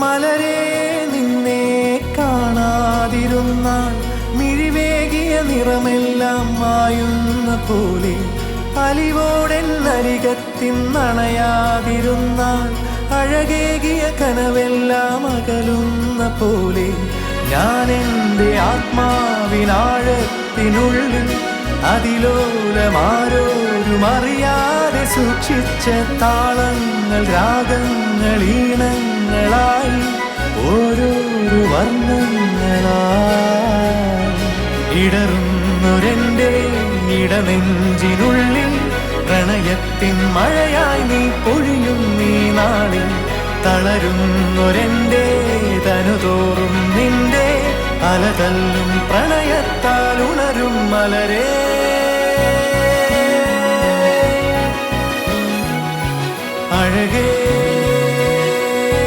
മലരേ നിന്നെ കാണാതിരുന്നാൽ മിഴിവേകിയ നിറമെല്ലാം മായുന്ന പോലെ അലിവോടെന്നരികത്തിന്നണയാതിരുന്നാൽ അഴകേകിയ കനവെല്ലാം അകലുന്ന പോലെ ഞാൻ എൻ്റെ ആത്മാവിനാഴത്തിനുള്ളിൽ അതിലോലമാരോരും അറിയാതെ സൂക്ഷിച്ച താളങ്ങൾ രാഗങ്ങൾ ഈണങ്ങളായി ഓരോരോ വർണ്ണങ്ങളായി ഇടറുന്നൊരെൻ്റെ ഇടനെഞ്ചിനുള്ളിൽ പ്രണയത്തിൻ മഴയായി നീ പൊഴിയും നീ നാളിൽ തളരുന്നൊരെൻ്റെ തനുതോറും നിന്റെ അലതല്ലും പ്രണയത്താൽ ഉണരും മലരേ അഴകേ